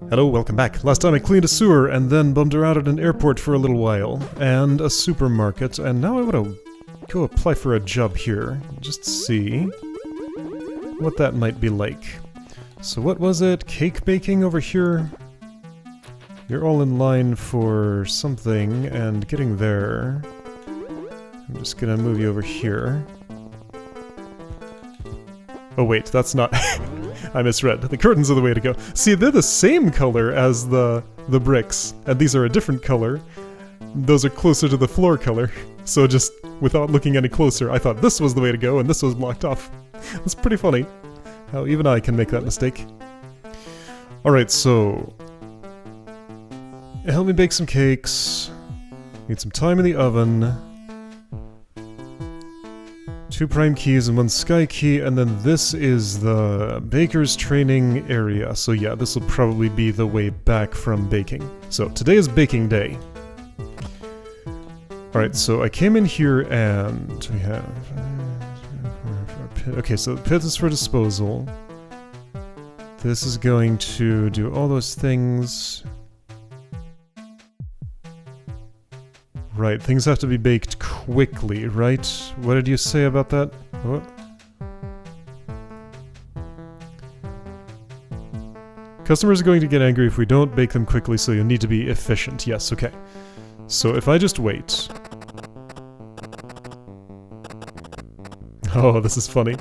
Hello, welcome back. Last time I cleaned a sewer and then bummed around at an airport for a little while, and a supermarket, and now I want to go apply for a job here. Just see what that might be like. So what was it? Cake baking over here? You're all in line for something, and getting there. I'm just gonna move you over here. Oh wait, that's not... I misread. The curtains are the way to go. See, they're the same color as the bricks, and these are a different color. Those are closer to the floor color. So just, without looking any closer, I thought this was the way to go, and this was blocked off. That's pretty funny, how even I can make that mistake. Alright, so... help me bake some cakes. Need some time in the oven. 2 prime keys and 1 sky key, and then this is the baker's training area. So yeah, this will probably be the way back from baking. So today is baking day. Alright, so I came in here and we have... okay, so the pit is for disposal. This is going to do all those things. Right, things have to be baked quickly, right? What did you say about that? What? Customers are going to get angry if we don't bake them quickly, so you need to be efficient. Yes, okay. So if I just wait... oh, this is funny.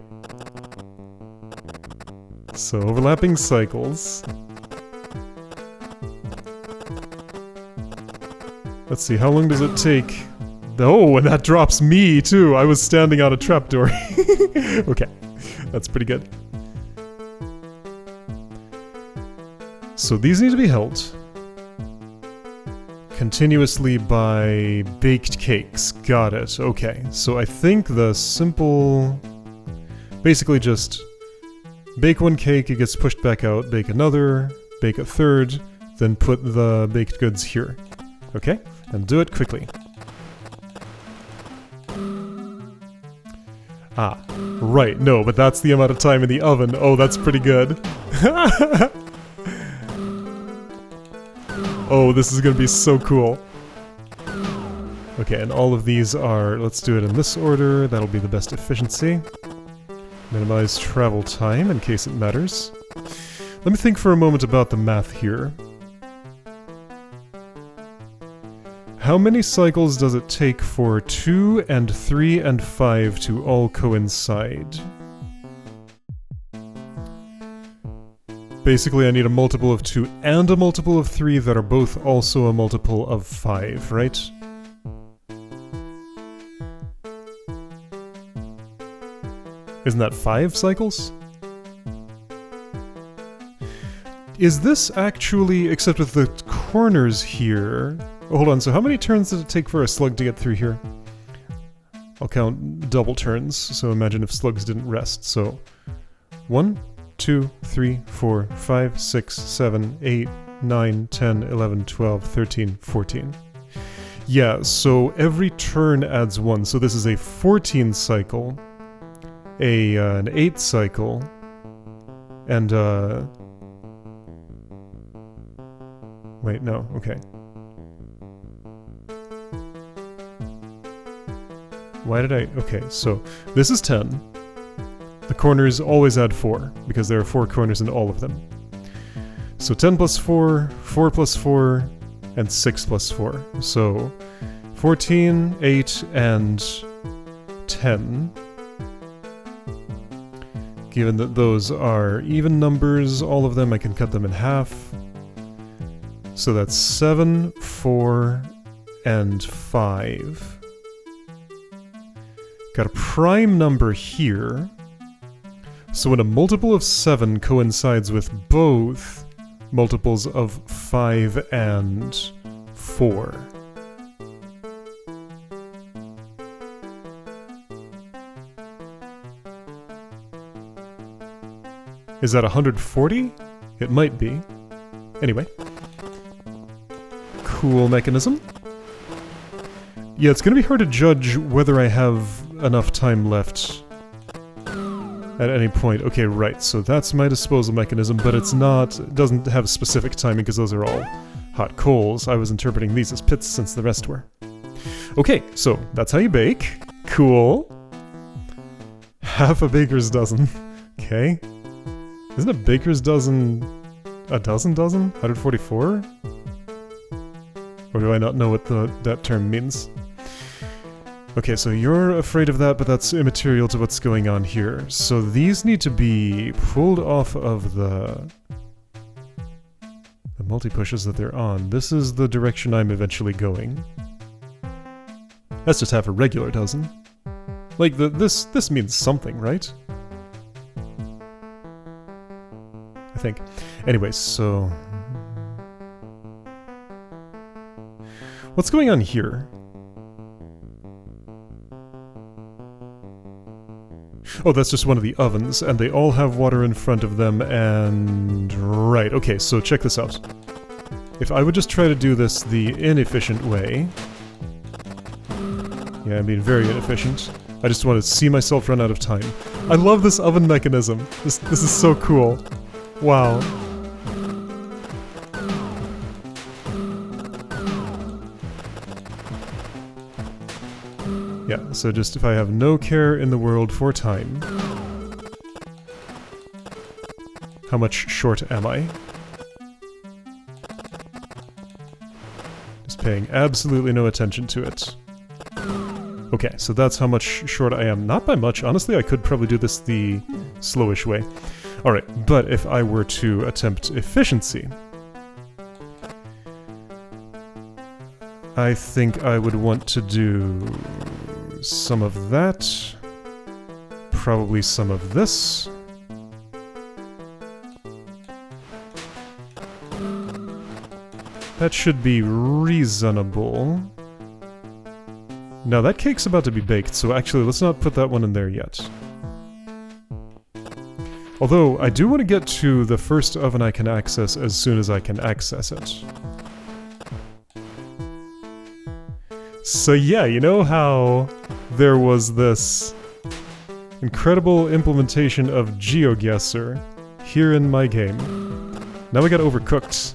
So overlapping cycles... let's see, how long does it take? Oh, and that drops me, too! I was standing on a trapdoor. Okay, that's pretty good. So these need to be held continuously by baked cakes. Got it, okay. So I think the simple... basically just bake 1 cake, it gets pushed back out, bake another, bake a third, then put the baked goods here. Okay? And do it quickly. Ah, right, no, but that's the amount of time in the oven. Oh, that's pretty good. Oh, this is gonna be so cool. Okay, and all of these are... let's do it in this order. That'll be the best efficiency. Minimize travel time in case it matters. Let me think for a moment about the math here. How many cycles does it take for 2 and 3 and 5 to all coincide? Basically, I need a multiple of 2 and a multiple of 3 that are both also a multiple of 5, right? Isn't that 5 cycles? Is this actually, except with the corners here... oh, hold on, so how many turns did it take for a slug to get through here? I'll count double turns, so imagine if slugs didn't rest. So 1, 2, 3, 4, 5, 6, 7, 8, 9, 10, 11, 12, 13, 14. Yeah, so every turn adds 1, so this is a 14 cycle, an 8 cycle, and wait, no, okay. Why did I... okay, so this is 10. The corners always add 4, because there are 4 corners in all of them. So 10 plus 4, 4 plus 4, and 6 plus 4. So 14, 8, and 10. Given that those are even numbers, all of them, I can cut them in half. So that's 7, 4, and 5. Got a prime number here. So when a multiple of 7 coincides with both multiples of 5 and 4. Is that 140? It might be. Anyway. Cool mechanism. Yeah, it's gonna be hard to judge whether I have enough time left at any point. Okay, right, so that's my disposal mechanism, but it doesn't have specific timing because those are all hot coals. I was interpreting these as pits since the rest were. Okay, so that's how you bake. Cool. Half a baker's dozen. Okay. Isn't a baker's dozen a dozen? 144? Or do I not know what that term means? Okay, so you're afraid of that, but that's immaterial to what's going on here. So these need to be pulled off of the multi-pushes that they're on. This is the direction I'm eventually going. That's just half a regular dozen. Like, this means something, right? I think. Anyway, so... what's going on here? Oh, that's just one of the ovens, and they all have water in front of them, and... right, okay, so check this out. If I would just try to do this the inefficient way... yeah, I'm being very inefficient. I just want to see myself run out of time. I love this oven mechanism. This is so cool. Wow. Yeah, so just if I have no care in the world for time... how much short am I? Just paying absolutely no attention to it. Okay, so that's how much short I am. Not by much, honestly, I could probably do this the slowish way. Alright, but if I were to attempt efficiency... I think I would want to do... some of that. Probably some of this. That should be reasonable. Now that cake's about to be baked, so actually let's not put that one in there yet. Although, I do want to get to the first oven I can access as soon as I can access it. So yeah, you know how there was this incredible implementation of GeoGuessr here in my game. Now we got Overcooked.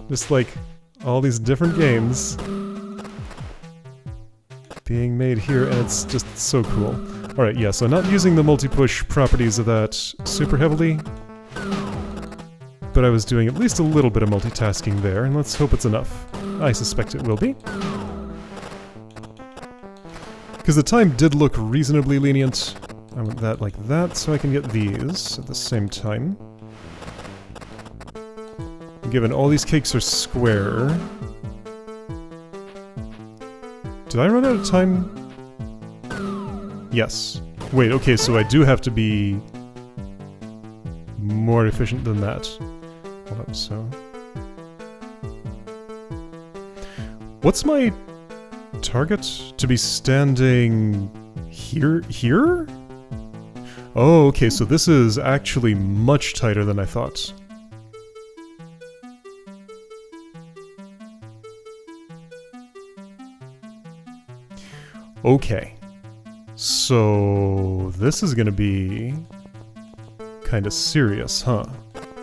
Just like all these different games being made here, and it's just so cool. Alright, yeah, so not using the multi-push properties of that super heavily, but I was doing at least a little bit of multitasking there, and let's hope it's enough. I suspect it will be. Because the time did look reasonably lenient. I want that like that, so I can get these at the same time. Given all these cakes are square... did I run out of time? Yes. Wait, okay, so I do have to be... more efficient than that. Hold up, so... what's my target? To be standing... here? Here? Oh, okay, so this is actually much tighter than I thought. Okay. So... this is gonna be... kinda serious, huh?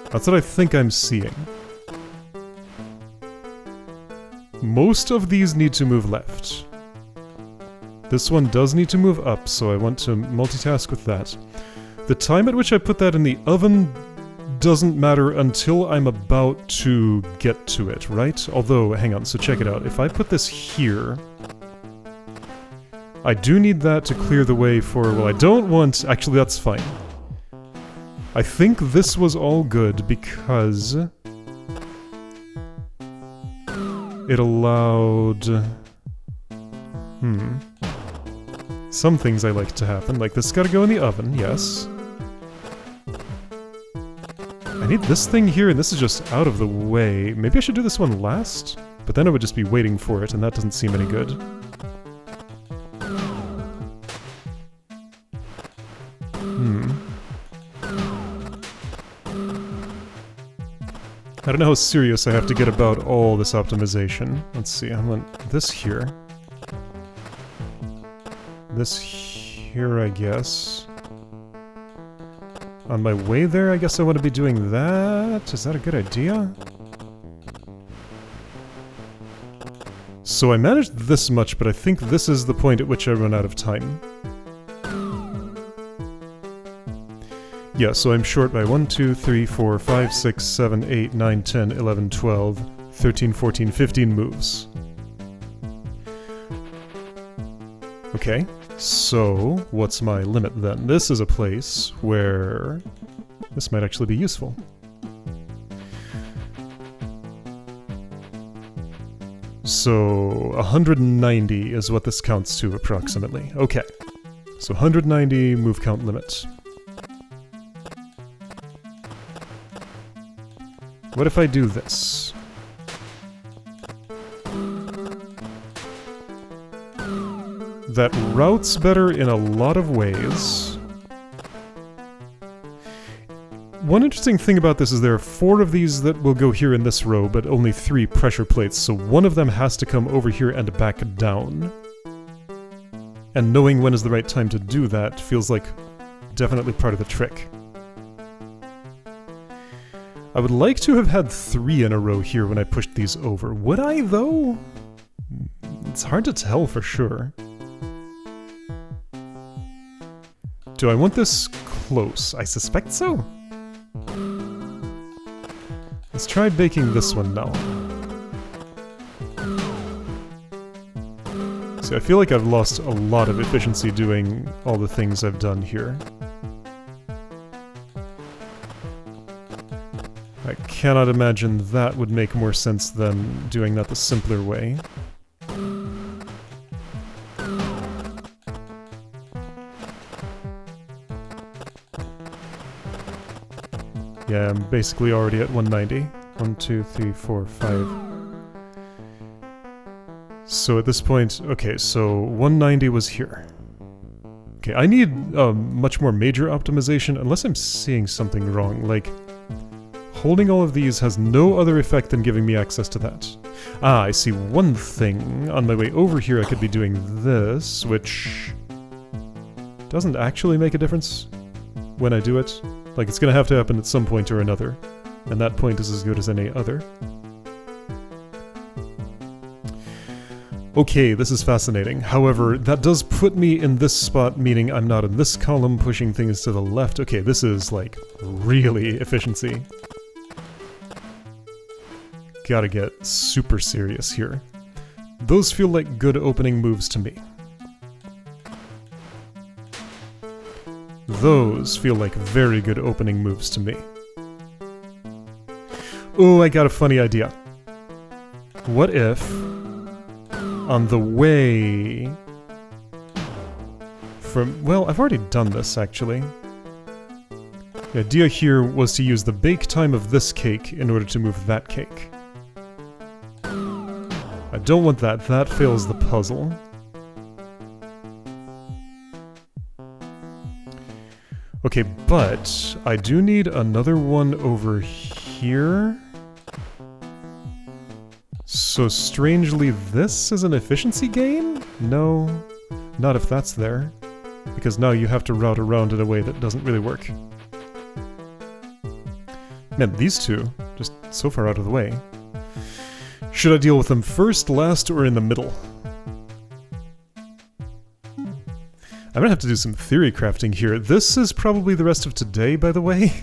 That's what I think I'm seeing. Most of these need to move left. This one does need to move up, so I want to multitask with that. The time at which I put that in the oven doesn't matter until I'm about to get to it, right? Although, hang on, so check it out. If I put this here... I do need that to clear the way for... well, I don't want... actually, that's fine. I think this was all good because... it allowed... some things I like to happen, like this gotta go in the oven, yes. I need this thing here, and this is just out of the way. Maybe I should do this one last? But then I would just be waiting for it, and that doesn't seem any good. I don't know how serious I have to get about all this optimization. Let's see, I want this here. This here, I guess. On my way there, I guess I want to be doing that. Is that a good idea? So I managed this much, but I think this is the point at which I run out of time. Yeah, so I'm short by 1, 2, 3, 4, 5, 6, 7, 8, 9, 10, 11, 12, 13, 14, 15 moves. Okay, so what's my limit then? This is a place where this might actually be useful. So 190 is what this counts to approximately. Okay, so 190 move count limit. What if I do this? That routes better in a lot of ways. One interesting thing about this is there are 4 of these that will go here in this row, but only 3 pressure plates, so one of them has to come over here and back down. And knowing when is the right time to do that feels like definitely part of the trick. I would like to have had 3 in a row here when I pushed these over. Would I, though? It's hard to tell for sure. Do I want this close? I suspect so. Let's try baking this one now. See, I feel like I've lost a lot of efficiency doing all the things I've done here. I cannot imagine that would make more sense than doing that the simpler way. Yeah, I'm basically already at 190. 1, 2, 3, 4, 5. So at this point, okay, so 190 was here. Okay, I need much more major optimization, unless I'm seeing something wrong. Like, holding all of these has no other effect than giving me access to that. Ah, I see one thing. On my way over here, I could be doing this, which doesn't actually make a difference when I do it. Like, it's gonna have to happen at some point or another, and that point is as good as any other. Okay, this is fascinating. However, that does put me in this spot, meaning I'm not in this column pushing things to the left. Okay, this is, like, really efficiency. Gotta get super serious here. Those feel like good opening moves to me. Those feel like very good opening moves to me. Oh, I got a funny idea. What if, on the way from... Well, I've already done this, actually. The idea here was to use the bake time of this cake in order to move that cake. I don't want that. That fails the puzzle. Okay, but I do need another one over here. So strangely, this is an efficiency gain? No, not if that's there. Because now you have to route around in a way that doesn't really work. Man, these two, just so far out of the way. Should I deal with them first, last, or in the middle? I'm gonna have to do some theory crafting here. This is probably the rest of today, by the way.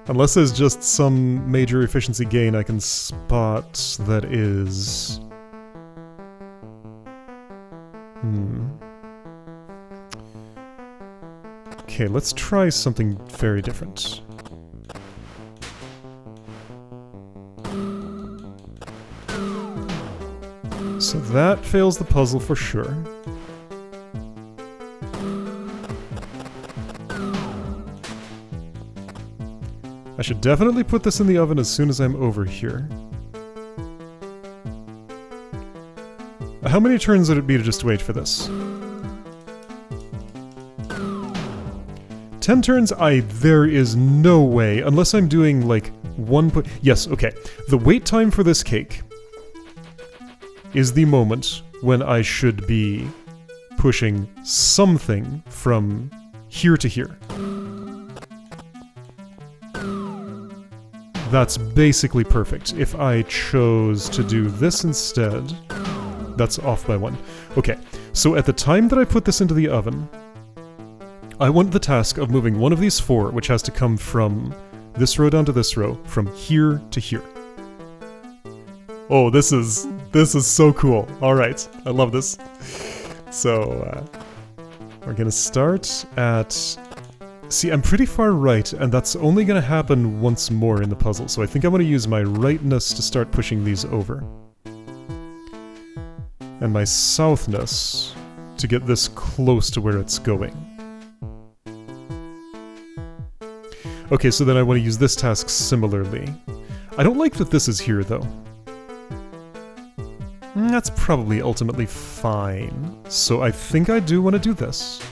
Unless there's just some major efficiency gain I can spot that is... Okay, let's try something very different. So that fails the puzzle for sure. I should definitely put this in the oven as soon as I'm over here. How many turns would it be to just wait for this? 10 turns? There is no way, unless I'm doing like yes, okay. The wait time for this cake is the moment when I should be pushing something from here to here. That's basically perfect. If I chose to do this instead, that's off by 1. Okay, so at the time that I put this into the oven, I want the task of moving one of these 4, which has to come from this row down to this row, from here to here. Oh, this is so cool. All right, I love this. So we're gonna start at... See, I'm pretty far right, and that's only gonna happen once more in the puzzle, so I think I'm gonna use my rightness to start pushing these over. And my southness to get this close to where it's going. Okay, so then I want to use this task similarly. I don't like that this is here, though. That's probably ultimately fine. So I think I do want to do this.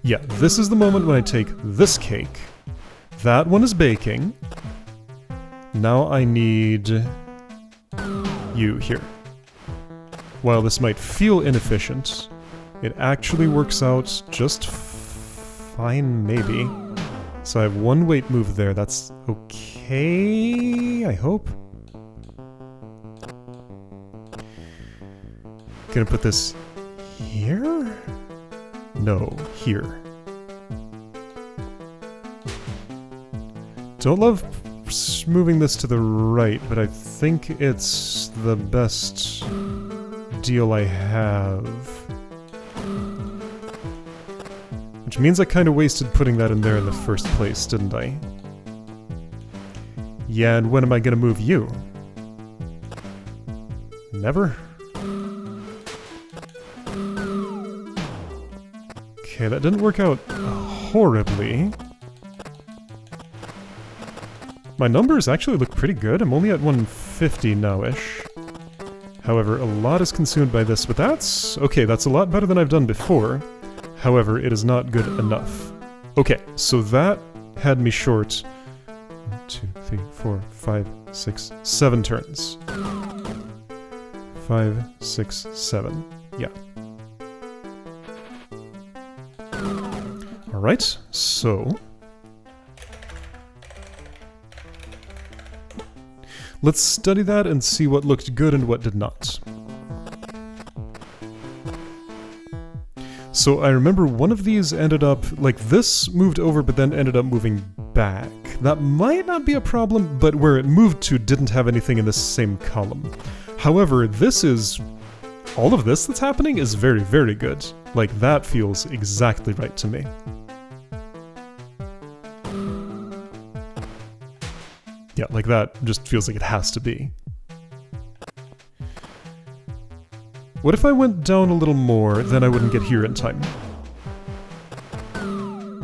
Yeah, this is the moment when I take this cake. That one is baking. Now I need you here. While this might feel inefficient, it actually works out just fine, maybe. So I have 1 weight move there. That's okay, I hope. Gonna put this here? No, here. Don't love moving this to the right, but I think it's the best deal I have. Which means I kind of wasted putting that in there in the first place, didn't I? Yeah, and when am I gonna move you? Never? Okay, that didn't work out horribly. My numbers actually look pretty good. I'm only at 150 now-ish. However, a lot is consumed by this, but that's... okay, that's a lot better than I've done before. However, it is not good enough. Okay, so that had me short 1, 2, 3, 4, 5, 6, 7 turns. 5, 6, 7. Yeah. Alright, so... let's study that and see what looked good and what did not. So I remember one of these ended up, like this moved over but then ended up moving back. That might not be a problem, but where it moved to didn't have anything in this same column. However, this is... all of this that's happening is very, very good. Like, that feels exactly right to me. Yeah, like that just feels like it has to be. What if I went down a little more, then I wouldn't get here in time?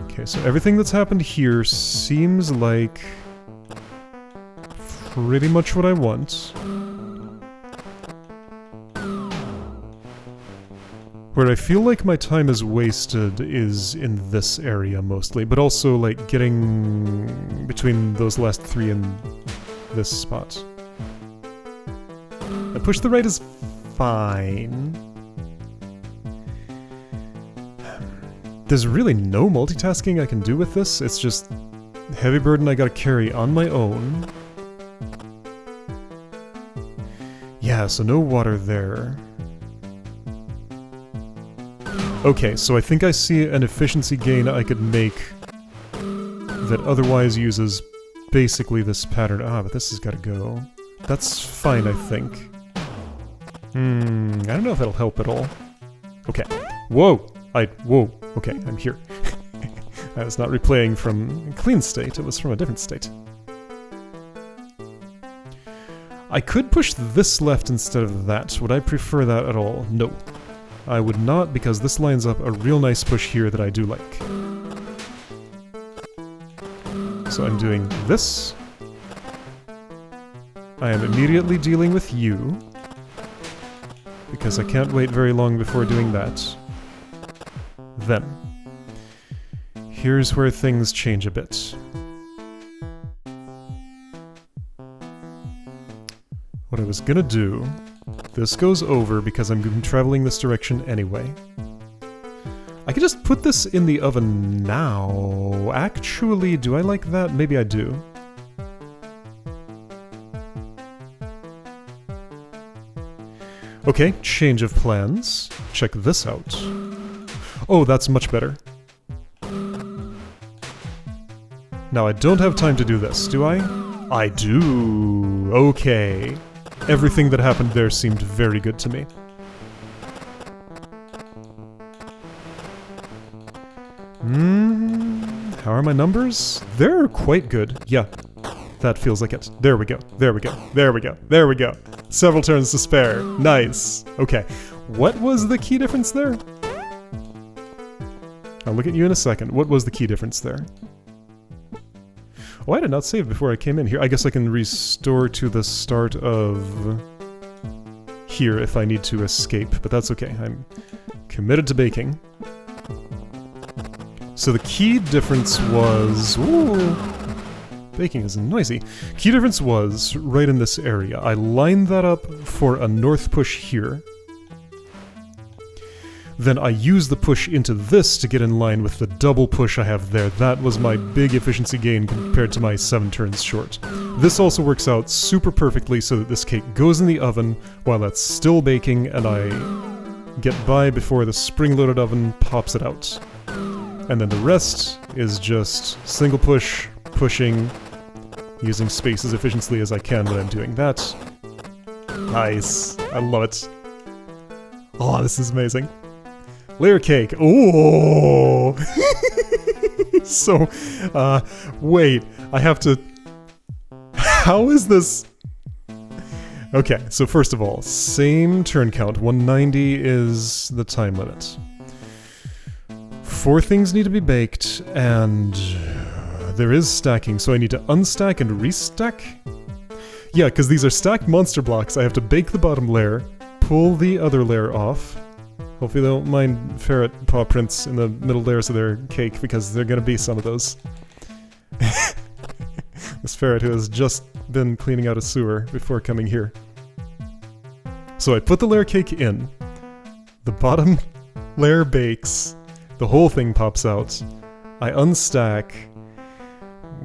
Okay, so everything that's happened here seems like pretty much what I want. Where I feel like my time is wasted is in this area mostly, but also like getting between those last 3 and this spot. I push the right is fine. There's really no multitasking I can do with this, it's just heavy burden I gotta carry on my own. Yeah, so no water there. Okay, so I think I see an efficiency gain I could make that otherwise uses basically this pattern. Ah, but this has got to go. That's fine, I think. I don't know if that'll help at all. Okay. Whoa! Whoa. Okay, I'm here. I was not replaying from a clean state, it was from a different state. I could push this left instead of that. Would I prefer that at all? No. I would not, because this lines up a real nice push here that I do like. So I'm doing this. I am immediately dealing with you, because I can't wait very long before doing that. Then, here's where things change a bit. What I was gonna do This goes over because I'm traveling this direction anyway. I could just put this in the oven now. Actually, do I like that? Maybe I do. Okay, change of plans. Check this out. Oh, that's much better. Now, I don't have time to do this, do I? I do. Okay. Everything that happened there seemed very good to me. How are my numbers? They're quite good. Yeah, that feels like it. There we go. There we go. There we go. There we go. Several turns to spare. Nice. Okay. What was the key difference there? I'll look at you in a second. What was the key difference there? Oh, I did not save before I came in here. I guess I can restore to the start of here if I need to escape, but that's okay. I'm committed to baking. So the key difference was... Ooh, baking is noisy. Key difference was right in this area. I lined that up for a north push here. Then I used the push into this to get in line with the double push I have there. That was my big efficiency gain compared to my 7 turns short. This also works out super perfectly so that this cake goes in the oven while that's still baking and I get by before the spring-loaded oven pops it out. And then the rest is just single push, pushing, using space as efficiently as I can when I'm doing that. Nice. I love it. Oh, this is amazing. Layer cake. Oh! So, wait. I have to... How is this... Okay, so first of all, same turn count. 190 is the time limit. 4 things need to be baked, and there is stacking, so I need to unstack and restack? Yeah, because these are stacked monster blocks. I have to bake the bottom layer, pull the other layer off. Hopefully they don't mind ferret paw prints in the middle layers of their cake, because there are going to be some of those. This ferret who has just been cleaning out a sewer before coming here. So I put the layer cake in. The bottom layer bakes. The whole thing pops out. I unstack.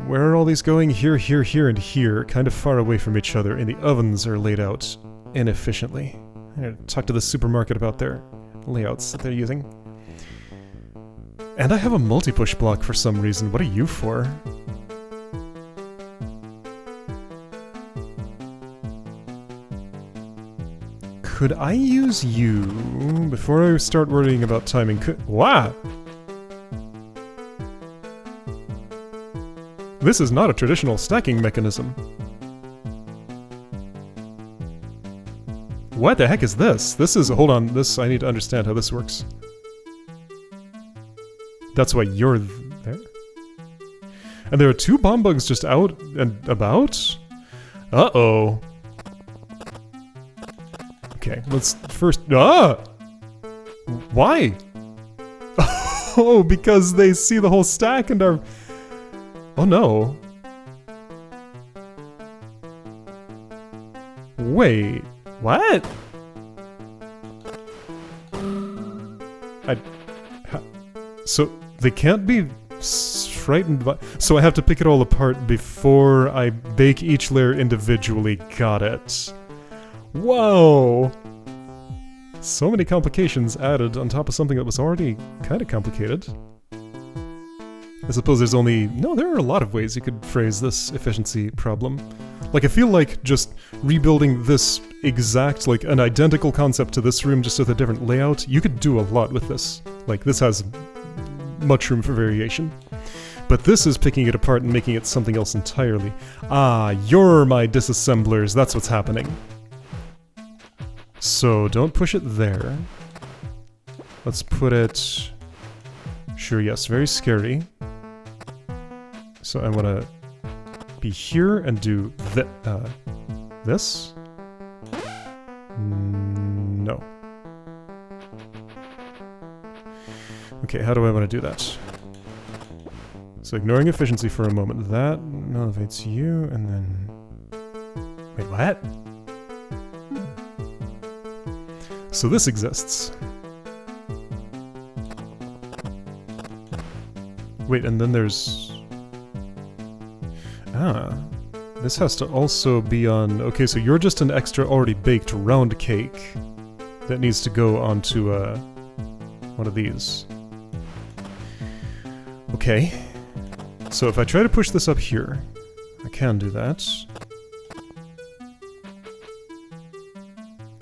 Where are all these going? Here, here, here, and here. Kind of far away from each other, and the ovens are laid out inefficiently. I'm gonna talk to the supermarket about their layouts that they're using. And I have a multi-push block for some reason. What are you for? Could I use you before I start worrying about timing? Wow! This is not a traditional stacking mechanism. What the heck is this? This is... Hold on, this... I need to understand how this works. That's why you're there? And there are 2 bomb bugs just out and about? Uh-oh. Okay, let's first... Ah! Why? Oh, because they see the whole stack and are... Oh no. Wait, what? So they can't be frightened by... So I have to pick it all apart before I bake each layer individually. Got it. Whoa! So many complications added on top of something that was already kind of complicated. I suppose there's only... No, there are a lot of ways you could phrase this efficiency problem. Like, I feel like just rebuilding this exact, like, an identical concept to this room just with a different layout, you could do a lot with this. Like, this has much room for variation. But this is picking it apart and making it something else entirely. Ah, you're my disassemblers, that's what's happening. So, don't push it there. Let's put it... Sure, yes, very scary. So I want to be here and do this? No. Okay, how do I want to do that? So ignoring efficiency for a moment, that elevates you, and then... Wait, what? So this exists. Wait, and then there's... Ah. This has to also be on... Okay, so you're just an extra already baked round cake that needs to go onto one of these. Okay. So if I try to push this up here, I can do that.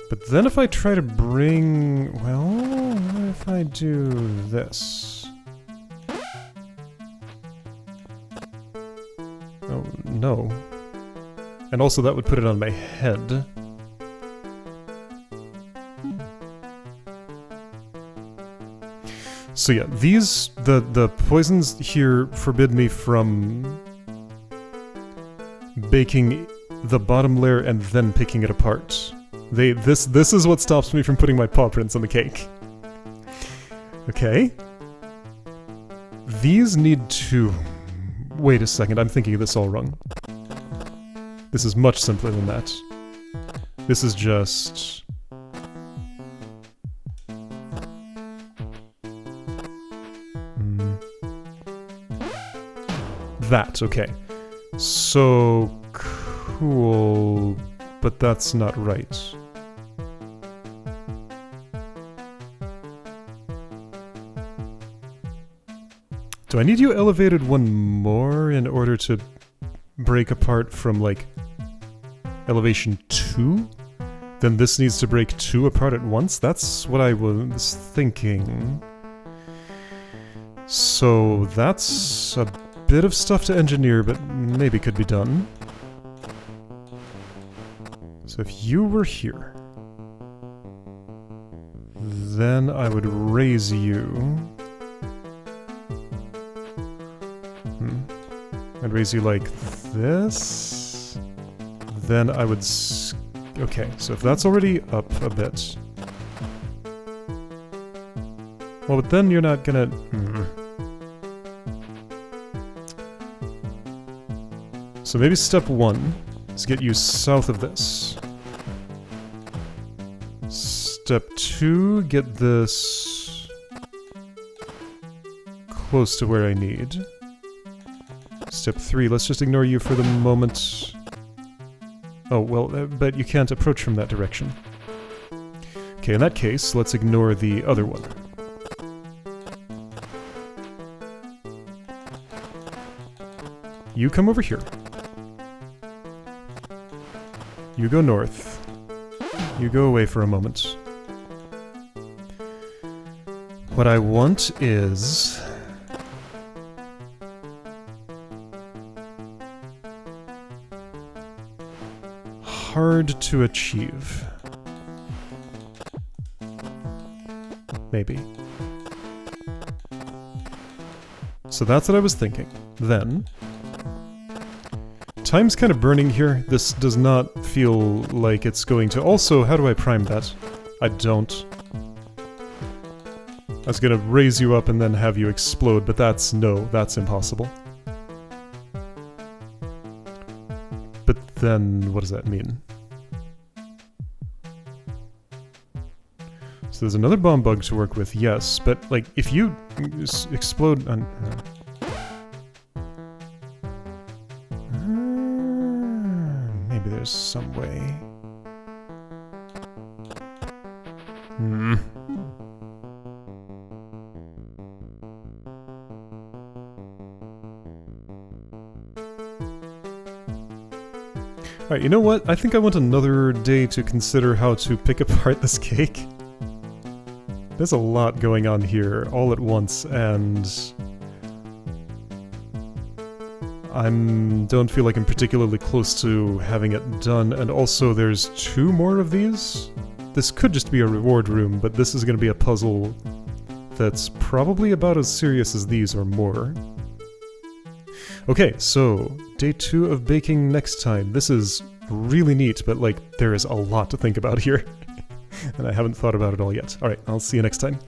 But then if I try to bring... Well, what if I do this? Oh, no. And also that would put it on my head. So yeah, these, the poisons here forbid me from baking the bottom layer and then picking it apart. This is what stops me from putting my paw prints on the cake. Okay. These need to... Wait a second, I'm thinking of this all wrong. This is much simpler than that. This is just... That, okay. So... cool... But that's not right. Do I need you elevated one more in order to break apart from, like, elevation 2? Then this needs to break 2 apart at once? That's what I was thinking. So that's a bit of stuff to engineer, but maybe could be done. So if you were here, then I would raise you. I'd raise you like this. Then I would... Okay, so if that's already up a bit... Well, but then you're not gonna... So maybe step 1 is get you south of this. Step 2, get this close to where I need. Step 3, let's just ignore you for the moment. Oh, well, but you can't approach from that direction. Okay, in that case, let's ignore the other one. You come over here. You go north. You go away for a moment. What I want is... hard to achieve. Maybe. So that's what I was thinking. Then... Time's kind of burning here. This does not feel like it's going to... Also, how do I prime that? I don't. I was gonna raise you up and then have you explode, but that's... no, that's impossible. But then, what does that mean? So there's another bomb bug to work with, yes, but, like, if you explode on... maybe there's some way. Alright, you know what? I think I want another day to consider how to pick apart this cake. There's a lot going on here all at once, and I don't feel like I'm particularly close to having it done, and also there's 2 more of these? This could just be a reward room, but this is going to be a puzzle that's probably about as serious as these or more. Okay, so day 2 of baking next time. This is really neat, but like there is a lot to think about here. And I haven't thought about it all yet. Alright, I'll see you next time.